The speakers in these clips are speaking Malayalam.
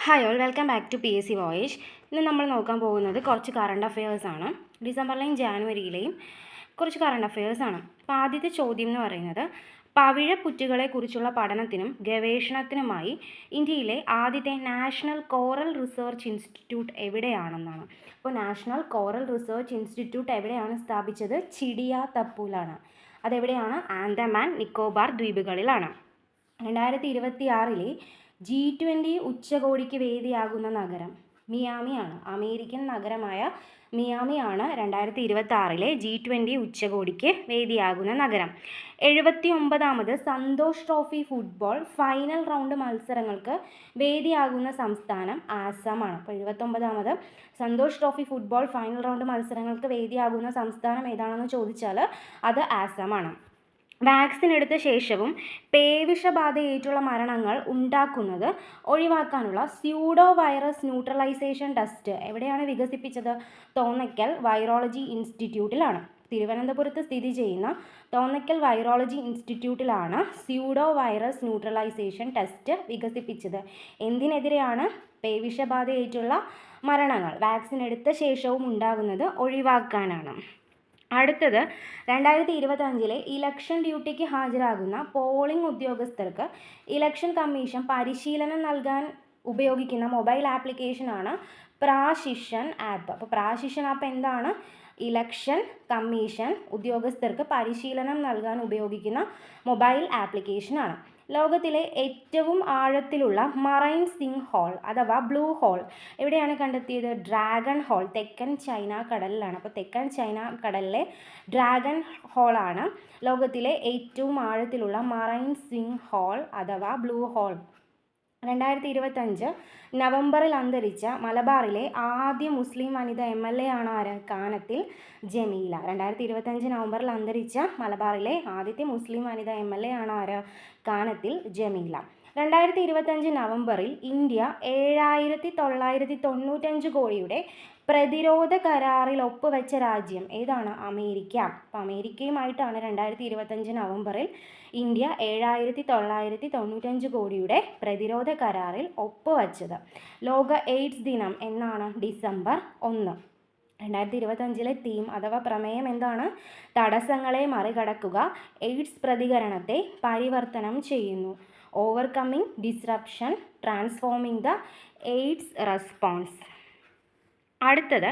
Hi all, welcome back to PSC voyage. ഇന്ന് നമ്മൾ നോക്കാൻ പോകുന്നത് കുറച്ച് കറണ്ട് അഫയേഴ്സാണ്. ഡിസംബറിലെയും ജാനുവരിയിലെയും കുറച്ച് കറണ്ട് അഫയേഴ്സാണ്. അപ്പോൾ ആദ്യത്തെ ചോദ്യം എന്ന് പറയുന്നത്, പവിഴപ്പുറ്റുകളെക്കുറിച്ചുള്ള പഠനത്തിനും ഗവേഷണത്തിനുമായി ഇന്ത്യയിലെ ആദ്യത്തെ നാഷണൽ കോറൽ റിസർച്ച് ഇൻസ്റ്റിറ്റ്യൂട്ട് എവിടെയാണെന്നാണ്. അപ്പോൾ നാഷണൽ കോറൽ റിസർച്ച് ഇൻസ്റ്റിറ്റ്യൂട്ട് എവിടെയാണ് സ്ഥാപിച്ചത്? ചിഡിയാതപ്പൂലാണ്. അതെവിടെയാണ്? ആൻഡമാൻ നിക്കോബാർ ദ്വീപുകളിലാണ്. 2026 G20 ഉച്ചകോടിക്ക് വേദിയാകുന്ന നഗരം മിയാമിയാണ്. അമേരിക്കൻ നഗരമായ മിയാമിയാണ് 2026 G20 ഉച്ചകോടിക്ക് വേദിയാകുന്ന നഗരം. 79ാമത് Santosh trophy football final round മത്സരങ്ങൾക്ക് വേദിയാകുന്ന സംസ്ഥാനം ആസാമാണ്. അപ്പോൾ 79ാമത് Santosh trophy football final round മത്സരങ്ങൾക്ക് വേദിയാകുന്ന സംസ്ഥാനം ഏതാണെന്ന് ചോദിച്ചാൽ അത് ആസാമാണ്. വാക്സിൻ എടുത്ത ശേഷവും പേവിഷബാധയേറ്റുള്ള മരണങ്ങൾ ഉണ്ടാക്കുന്നത് ഒഴിവാക്കാനുള്ള സ്യൂഡോ വൈറസ് ന്യൂട്രലൈസേഷൻ ടെസ്റ്റ് എവിടെയാണ് വികസിപ്പിച്ചത്? തോന്നയ്ക്കൽ വൈറോളജി ഇൻസ്റ്റിറ്റ്യൂട്ടിലാണ്. തിരുവനന്തപുരത്ത് സ്ഥിതി ചെയ്യുന്ന തോന്നയ്ക്കൽ വൈറോളജി ഇൻസ്റ്റിറ്റ്യൂട്ടിലാണ് സ്യൂഡോ വൈറസ് ന്യൂട്രലൈസേഷൻ ടെസ്റ്റ് വികസിപ്പിച്ചത്. എന്തിനെതിരെയാണ്? പേവിഷബാധയേറ്റുള്ള മരണങ്ങൾ വാക്സിൻ എടുത്ത ശേഷവും ഉണ്ടാകുന്നത് ഒഴിവാക്കാനാണ്. അടുത്തത് 2025 ഇലക്ഷൻ ഡ്യൂട്ടിക്ക് ഹാജരാകുന്ന പോളിംഗ് ഉദ്യോഗസ്ഥർക്ക് ഇലക്ഷൻ കമ്മീഷൻ പരിശീലനം നൽകാൻ ഉപയോഗിക്കുന്ന മൊബൈൽ ആപ്ലിക്കേഷനാണ് പ്രാശിഷൻ ആപ്പ്. അപ്പോൾ പ്രാശിഷൻ ആപ്പ് എന്താണ്? ഇലക്ഷൻ കമ്മീഷൻ ഉദ്യോഗസ്ഥർക്ക് പരിശീലനം നൽകാൻ ഉപയോഗിക്കുന്ന മൊബൈൽ ആപ്ലിക്കേഷനാണ്. ലോകത്തിലെ ഏറ്റവും ആഴത്തിലുള്ള മറൈൻ സിങ്ക് ഹോൾ അഥവാ ബ്ലൂ ഹോൾ എവിടെയാണ് കണ്ടെത്തിയത്? ഡ്രാഗൺ ഹോൾ തെക്കൻ ചൈന കടലിലാണ്. അപ്പോൾ തെക്കൻ ചൈന കടലിലെ ഡ്രാഗൺ ഹോളാണ് ലോകത്തിലെ ഏറ്റവും ആഴത്തിലുള്ള മറൈൻ സിങ്ക് ഹോൾ അഥവാ ബ്ലൂ ഹോൾ. 2025 നവംബറിൽ അന്തരിച്ച മലബാറിലെ ആദ്യ മുസ്ലിം വനിത MLA ആണ് ആര്? കാനത്തിൽ ജമീല. 2025 നവംബറിൽ അന്തരിച്ച മലബാറിലെ ആദ്യത്തെ മുസ്ലിം വനിത MLA ആണ് ആര്? കാനത്തിൽ ജമീല. 2025 നവംബറിൽ ഇന്ത്യ 7,995 കോടിയുടെ പ്രതിരോധ കരാറിൽ ഒപ്പുവെച്ച രാജ്യം ഏതാണ്? അമേരിക്ക. അപ്പോൾ അമേരിക്കയുമായിട്ടാണ് 2025 നവംബറിൽ ഇന്ത്യ 7,995 കോടിയുടെ പ്രതിരോധ കരാറിൽ ഒപ്പുവെച്ചത്. ലോക എയ്ഡ്സ് ദിനം എന്നാണ്? ഡിസംബർ 1. 2025 തീം അഥവാ പ്രമേയം എന്താണ്? തടസ്സങ്ങളെ മറികടക്കുക, എയ്ഡ്സ് പ്രതികരണത്തെ പരിവർത്തനം ചെയ്യുന്നു. Overcoming disruption, transforming the AIDS response. അടുത്തത്,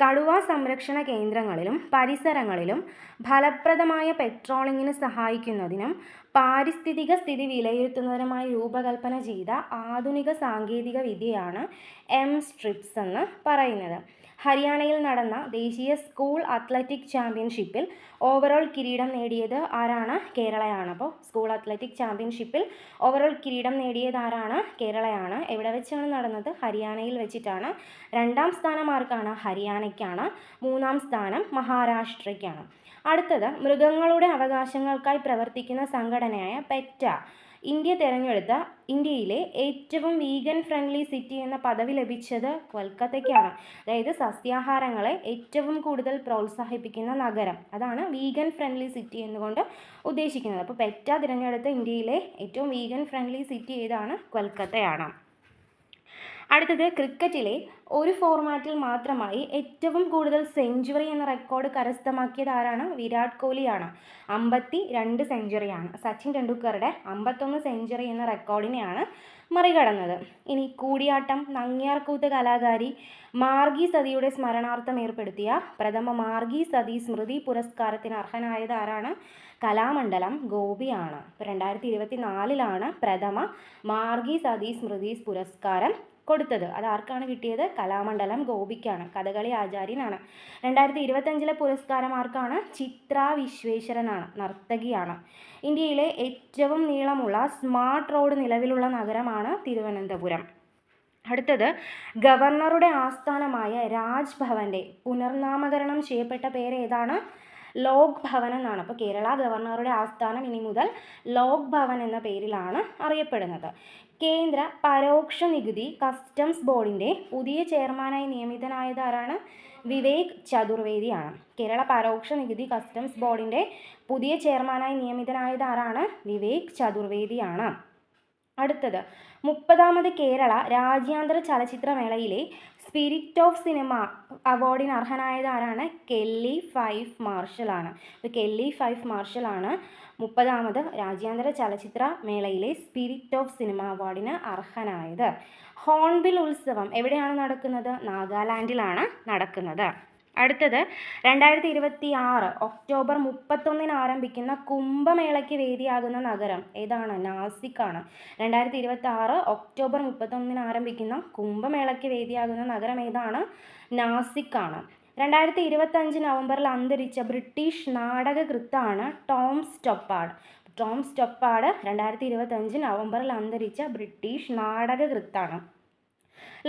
കടുവ സംരക്ഷണ കേന്ദ്രങ്ങളിലും പരിസരങ്ങളിലും ഫലപ്രദമായ പെട്രോളിങ്ങിന് സഹായിക്കുന്നതിനും പാരിസ്ഥിതിക സ്ഥിതി വിലയിരുത്തുന്നതിനുമായി രൂപകൽപ്പന ചെയ്ത ആധുനിക സാങ്കേതിക വിദ്യയാണ് M-Strips എന്ന് പറയുന്നത്. ഹരിയാനയിൽ നടന്ന ദേശീയ സ്കൂൾ അത്ലറ്റിക് ചാമ്പ്യൻഷിപ്പിൽ ഓവറോൾ കിരീടം നേടിയത് ആരാണ്? കേരളയാണ്. അപ്പോൾ സ്കൂൾ അത്ലറ്റിക് ചാമ്പ്യൻഷിപ്പിൽ ഓവറോൾ കിരീടം നേടിയത് ആരാണ്? കേരളയാണ്. എവിടെ വെച്ചാണ് നടന്നത്? ഹരിയാനയിൽ വെച്ചിട്ടാണ്. 2ാം സ്ഥാനം ആർക്കാണ്? ഹരിയാനയ്ക്കാണ്. 3ാം സ്ഥാനം മഹാരാഷ്ട്രയ്ക്കാണ്. അടുത്തത്, മൃഗങ്ങളുടെ അവകാശങ്ങൾക്കായി പ്രവർത്തിക്കുന്ന സംഘടനയായ പെറ്റ ഇന്ത്യ തിരഞ്ഞെടുത്ത ഇന്ത്യയിലെ ഏറ്റവും വീഗൻ ഫ്രണ്ട്ലി സിറ്റി എന്ന പദവി ലഭിച്ചത് കൊൽക്കത്തയ്ക്കാണ്. അതായത് സസ്യാഹാരങ്ങളെ ഏറ്റവും കൂടുതൽ പ്രോത്സാഹിപ്പിക്കുന്ന നഗരം, അതാണ് വീഗൻ ഫ്രണ്ട്ലി സിറ്റി എന്നുകൊണ്ട് ഉദ്ദേശിക്കുന്നത്. അപ്പോൾ പെറ്റ തിരഞ്ഞെടുത്ത ഇന്ത്യയിലെ ഏറ്റവും വീഗൻ ഫ്രണ്ട്ലി സിറ്റി ഏതാണ്? കൊൽക്കത്തയാണ്. അടുത്തത്, ക്രിക്കറ്റിലെ ഒരു ഫോർമാറ്റിൽ മാത്രമായി ഏറ്റവും കൂടുതൽ സെഞ്ചുറി എന്ന റെക്കോർഡ് കരസ്ഥമാക്കിയത് ആരാണ്? വിരാട് കോഹ്ലിയാണ്. 52 സെഞ്ചുറിയാണ്. സച്ചിൻ ടെണ്ടുൽക്കറുടെ 51 സെഞ്ചുറി എന്ന റെക്കോർഡിനെയാണ് മറികടന്നത്. ഇനി കൂടിയാട്ടം നങ്ങ്യാർകൂത്ത് കലാകാരി മാർഗി സതിയുടെ സ്മരണാർത്ഥം ഏർപ്പെടുത്തിയ പ്രഥമ മാർഗി സതി സ്മൃതി പുരസ്കാരത്തിന് അർഹനായത് ആരാണ്? കലാമണ്ഡലം ഗോപിയാണ്. 2024 പ്രഥമ മാർഗി സതി സ്മൃതി പുരസ്കാരം കൊടുത്തത്. അത് ആർക്കാണ് കിട്ടിയത്? കലാമണ്ഡലം ഗോപിക്കാണ്. കഥകളി ആചാര്യനാണ്. 2025 പുരസ്കാരം ആർക്കാണ്? ചിത്ര വിശ്വേശ്വരനാണ്. നർത്തകിയാണ്. ഇന്ത്യയിലെ ഏറ്റവും നീളമുള്ള സ്മാർട്ട് റോഡ് നിലവിലുള്ള നഗരമാണ് തിരുവനന്തപുരം. അടുത്തത്, ഗവർണറുടെ ആസ്ഥാനമായ രാജ്ഭവന്റെ പുനർനാമകരണം ചെയ്യപ്പെട്ട പേര് ഏതാണ്? ലോക് ഭവൻ എന്നാണ്. അപ്പോൾ കേരള ഗവർണറുടെ ആസ്ഥാനം ഇനി മുതൽ ലോക് ഭവൻ എന്ന പേരിലാണ് അറിയപ്പെടുന്നത്. കേന്ദ്ര പരോക്ഷ നികുതി കസ്റ്റംസ് ബോർഡിൻ്റെ പുതിയ ചെയർമാനായി നിയമിതനായത് ആരാണ്? വിവേക് ചതുർവേദിയാണ്. കേരള പരോക്ഷ നികുതി കസ്റ്റംസ് ബോർഡിൻ്റെ പുതിയ ചെയർമാനായി നിയമിതനായത് ആരാണ്? വിവേക് ചതുർവേദിയാണ്. അടുത്തത് 30ാമത് കേരള രാജ്യാന്തര ചലച്ചിത്രമേളയിലെ സ്പിരിറ്റ് ഓഫ് സിനിമ അവാർഡിന് അർഹനായത് ആരാണ്? കെല്ലി ഫൈഫ് മാർഷലാണ്. അപ്പോൾ കെല്ലി ഫൈഫ് മാർഷലാണ് 30ാമത് രാജ്യാന്തര ചലച്ചിത്ര മേളയിലെ സ്പിരിറ്റ് ഓഫ് സിനിമ അവാർഡിന് അർഹനായത്. ഹോൺബിൽ ഉത്സവം എവിടെയാണ് നടക്കുന്നത്? നാഗാലാൻഡിലാണ് നടക്കുന്നത്. അടുത്തത് 2026 ഒക്ടോബർ 31 ആരംഭിക്കുന്ന കുംഭമേളയ്ക്ക് വേദിയാകുന്ന നഗരം ഏതാണ്? നാസിക്കാണ്. 2026 ഒക്ടോബർ 31 ആരംഭിക്കുന്ന കുംഭമേളയ്ക്ക് വേദിയാകുന്ന നഗരം ഏതാണ്? നാസിക്കാണ്. 2025 നവംബറിൽ അന്തരിച്ച ബ്രിട്ടീഷ് നാടകകൃത്താണ് ടോം സ്റ്റൊപ്പാർഡ്. ടോം സ്റ്റൊപ്പാർഡ് 2025 നവംബറിൽ അന്തരിച്ച ബ്രിട്ടീഷ് നാടകകൃത്താണ്.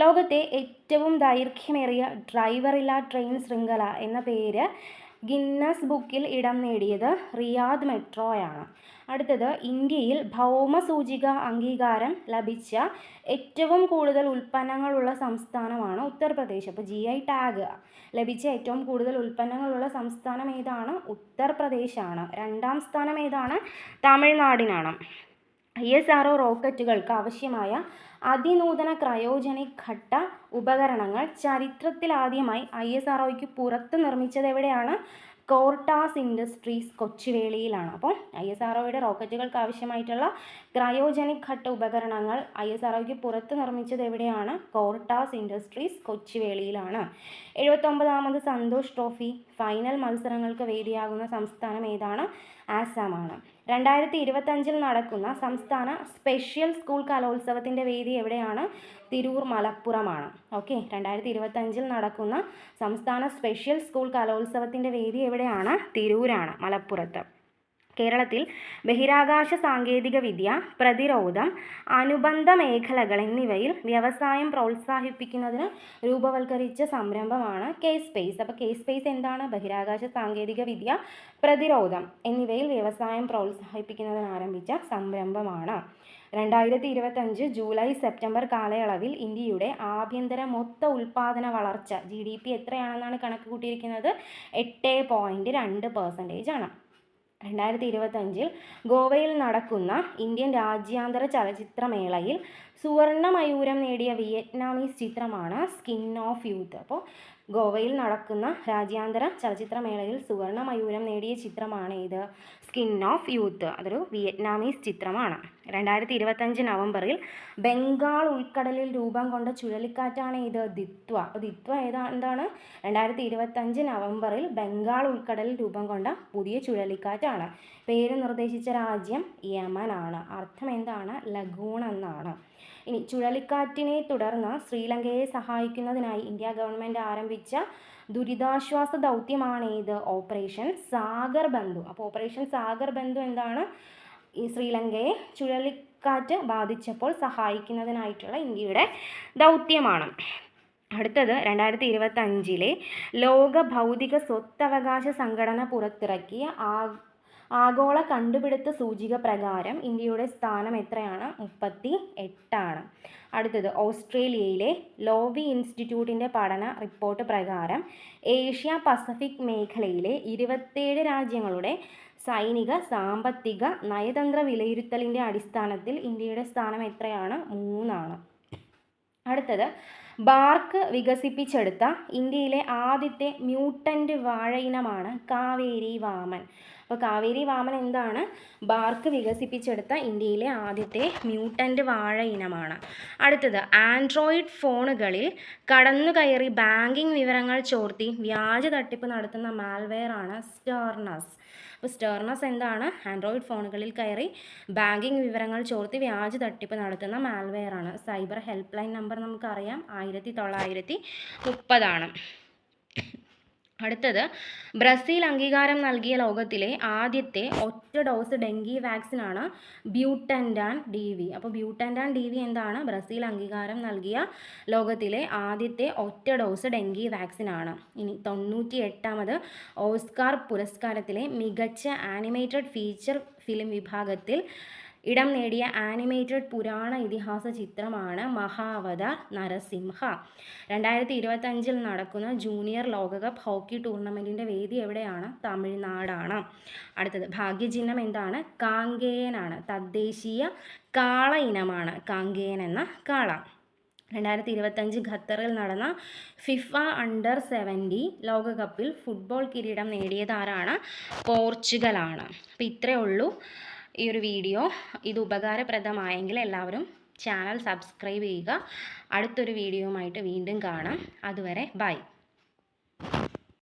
ലോകത്തെ ഏറ്റവും ദൈർഘ്യമേറിയ ഡ്രൈവറില്ലാ ട്രെയിൻ ശൃംഖല എന്ന പേര് ഗിന്നസ് ബുക്കിൽ ഇടം നേടിയത് റിയാദ് മെട്രോയാണ്. അടുത്തത് ഇന്ത്യയിൽ ഭൗമസൂചിക അംഗീകാരം ലഭിച്ച ഏറ്റവും കൂടുതൽ ഉൽപ്പന്നങ്ങളുള്ള സംസ്ഥാനമാണ് ഉത്തർപ്രദേശ്. അപ്പോൾ GI ടാഗ് ലഭിച്ച ഏറ്റവും കൂടുതൽ ഉൽപ്പന്നങ്ങളുള്ള സംസ്ഥാനം ഏതാണ്? ഉത്തർപ്രദേശാണ്. 2ാം സ്ഥാനം ഏതാണ്? തമിഴ്നാടിനാണ്. ISRO റോക്കറ്റുകൾക്ക് ആവശ്യമായ അതിനൂതന ക്രയോജനിക് ഘട്ട ഉപകരണങ്ങൾ ചരിത്രത്തിലാദ്യമായി ISROയ്ക്ക് പുറത്ത് നിർമ്മിച്ചത് എവിടെയാണ്? കോർട്ടാസ് ഇൻഡസ്ട്രീസ് കൊച്ചുവേളിയിലാണ്. അപ്പോൾ ISROയുടെ റോക്കറ്റുകൾക്ക് ആവശ്യമായിട്ടുള്ള ക്രയോജനിക് ഘട്ട ഉപകരണങ്ങൾ ISROയ്ക്ക് പുറത്ത് നിർമ്മിച്ചത് എവിടെയാണ്? കോർട്ടാസ് ഇൻഡസ്ട്രീസ് കൊച്ചുവേളിയിലാണ്. 79ാമത് സന്തോഷ് ട്രോഫി ഫൈനൽ മത്സരങ്ങൾക്ക് വേദിയാകുന്ന സംസ്ഥാനം ഏതാണ്? ആസാമാണ്. 2025 നടക്കുന്ന സംസ്ഥാന സ്പെഷ്യൽ സ്കൂൾ കലോത്സവത്തിൻ്റെ വേദി എവിടെയാണ്? തിരൂർ മലപ്പുറമാണ്. ഓക്കെ, 2025 നടക്കുന്ന സംസ്ഥാന സ്പെഷ്യൽ സ്കൂൾ കലോത്സവത്തിൻ്റെ വേദി എവിടെയാണ്? തിരൂരാണ്, മലപ്പുറത്ത്. കേരളത്തിൽ ബഹിരാകാശ സാങ്കേതിക വിദ്യ, പ്രതിരോധം, അനുബന്ധ മേഖലകൾ എന്നിവയിൽ വ്യവസായം പ്രോത്സാഹിപ്പിക്കുന്നതിന് രൂപവൽക്കരിച്ച സംരംഭമാണ് കെ-സ്പേസ്. അപ്പോൾ കെ-സ്പേസ് എന്താണ്? ബഹിരാകാശ സാങ്കേതിക വിദ്യ, പ്രതിരോധം എന്നിവയിൽ വ്യവസായം പ്രോത്സാഹിപ്പിക്കുന്നതിന് ആരംഭിച്ച സംരംഭമാണ്. 2025 ജൂലൈ സെപ്റ്റംബർ കാലയളവിൽ ഇന്ത്യയുടെ ആഭ്യന്തര മൊത്ത ഉൽപ്പാദന വളർച്ച GDP എത്രയാണെന്നാണ് കണക്ക് കൂട്ടിയിരിക്കുന്നത്? 8.2% ആണ്. 2025 ഗോവയിൽ നടക്കുന്ന ഇന്ത്യൻ രാജ്യാന്തര ചലച്ചിത്രമേളയിൽ സുവർണ മയൂരം നേടിയ വിയറ്റ്നാമീസ് ചിത്രമാണ് സ്കിൻ ഓഫ് യൂത്ത്. അപ്പോൾ ഗോവയിൽ നടക്കുന്ന രാജ്യാന്തര ചലച്ചിത്രമേളയിൽ സുവർണ മയൂരം നേടിയ ചിത്രമാണ് ഇത്? Skin of youth. അതൊരു വിയറ്റ്നാമീസ് ചിത്രമാണ്. 2025 നവംബറിൽ ബംഗാൾ ഉൾക്കടലിൽ രൂപം കൊണ്ട ചുഴലിക്കാറ്റാണ് ഇത്? ദിത്വ. അപ്പോൾ ദിത്വ എന്താണ്? 2025 നവംബറിൽ ബംഗാൾ ഉൾക്കടലിൽ രൂപം കൊണ്ട പുതിയ ചുഴലിക്കാറ്റാണ്. പേര് നിർദ്ദേശിച്ച രാജ്യം യമനാണ്. അർത്ഥം എന്താണ്? ലഗൂൺ എന്നാണ്. ഇനി ചുഴലിക്കാറ്റിനെ തുടർന്ന് ശ്രീലങ്കയെ സഹായിക്കുന്നതിനായി ഇന്ത്യ ഗവൺമെൻറ് ആരംഭിച്ച ദുരിതാശ്വാസ ദൗത്യമാണ് ഏത്? ഓപ്പറേഷൻ സാഗർ ബന്ധു. അപ്പോൾ ഓപ്പറേഷൻ സാഗർ ബന്ധു എന്താണ്? ഈ ശ്രീലങ്കയെ ചുഴലിക്കാറ്റ് ബാധിച്ചപ്പോൾ സഹായിക്കുന്നതിനായിട്ടുള്ള ഇന്ത്യയുടെ ദൗത്യമാണ്. അടുത്തത് 2025 ലോക ഭൗതിക സ്വത്തവകാശ സംഘടന പുറത്തിറക്കിയ ആഗോള കണ്ടുപിടുത്ത സൂചിക പ്രകാരം ഇന്ത്യയുടെ സ്ഥാനം എത്രയാണ്? 38ആണ്. അടുത്തത് ഓസ്ട്രേലിയയിലെ ലോവി ഇൻസ്റ്റിറ്റ്യൂട്ടിൻ്റെ പഠന റിപ്പോർട്ട് പ്രകാരം ഏഷ്യ പസഫിക് മേഖലയിലെ 27 രാജ്യങ്ങളുടെ സൈനിക, സാമ്പത്തിക, നയതന്ത്ര വിലയിരുത്തലിൻ്റെ അടിസ്ഥാനത്തിൽ ഇന്ത്യയുടെ സ്ഥാനം എത്രയാണ്? 3ആണ്. അടുത്തത് ബാർക്ക് വികസിപ്പിച്ചെടുത്ത ഇന്ത്യയിലെ ആദ്യത്തെ മ്യൂട്ടൻ്റ് വാഴ ഇനമാണ് കാവേരി വാമൻ. അപ്പോൾ കാവേരി വാമൻ എന്താണ്? ബാർക്ക് വികസിപ്പിച്ചെടുത്ത ഇന്ത്യയിലെ ആദ്യത്തെ മ്യൂട്ടൻ്റ് വാഴ ഇനമാണ്. അടുത്തത് ആൻഡ്രോയിഡ് ഫോണുകളിൽ കടന്നുകയറി ബാങ്കിങ് വിവരങ്ങൾ ചോർത്തി വ്യാജ തട്ടിപ്പ് നടത്തുന്ന മാൽവെയർ ആണ് സ്റ്റെർനസ്. അപ്പോൾ സ്റ്റെർനസ് എന്താണ്? ആൻഡ്രോയിഡ് ഫോണുകളിൽ കയറി ബാങ്കിങ് വിവരങ്ങൾ ചോർത്തി വ്യാജ തട്ടിപ്പ് നടത്തുന്ന മാൽവെയർ ആണ്. സൈബർ ഹെൽപ്പ് ലൈൻ നമ്പർ നമുക്കറിയാം, 1930 അടുത്തത് ബ്രസീൽ അംഗീകാരം നൽകിയ ലോകത്തിലെ ആദ്യത്തെ ഒറ്റ ഡോസ് ഡെങ്കി വാക്സിനാണ് ബ്യൂട്ടൻഡാൻ DV. അപ്പോൾ ബ്യൂട്ടൻഡാൻ DV എന്താണ്? ബ്രസീൽ അംഗീകാരം നൽകിയ ലോകത്തിലെ ആദ്യത്തെ ഒറ്റ ഡോസ് ഡെങ്കി വാക്സിനാണ്. ഇനി 98ാമത് ഓസ്കാർ പുരസ്കാരത്തിലെ മികച്ച ആനിമേറ്റഡ് ഫീച്ചർ ഫിലിം വിഭാഗത്തിൽ ഇടം നേടിയ ആനിമേറ്റഡ് പുരാണ ഇതിഹാസ ചിത്രമാണ് മഹാവതാർ നരസിംഹ. 2025 നടക്കുന്ന ജൂനിയർ ലോകകപ്പ് ഹോക്കി ടൂർണമെൻറ്റിൻ്റെ വേദി എവിടെയാണ്? തമിഴ്നാടാണ്. അടുത്തത് ഭാഗ്യചിഹ്നം എന്താണ്? കാങ്കേയനാണ്. തദ്ദേശീയ കാള ഇനമാണ് കാങ്കേയൻ എന്ന കാള. 2025 ഖത്തറിൽ നടന്ന ഫിഫ അണ്ടർ-17 ലോകകപ്പിൽ ഫുട്ബോൾ കിരീടം നേടിയത് ആരാണ്? പോർച്ചുഗലാണ്. അപ്പോൾ ഇത്രയേ ഉള്ളൂ ഈ ഒരു വീഡിയോ. ഇത് ഉപകാരപ്രദമായെങ്കിൽ എല്ലാവരും ചാനൽ സബ്സ്ക്രൈബ് ചെയ്യുക. അടുത്തൊരു വീഡിയോയുമായിട്ട് വീണ്ടും കാണാം. അതുവരെ ബൈ.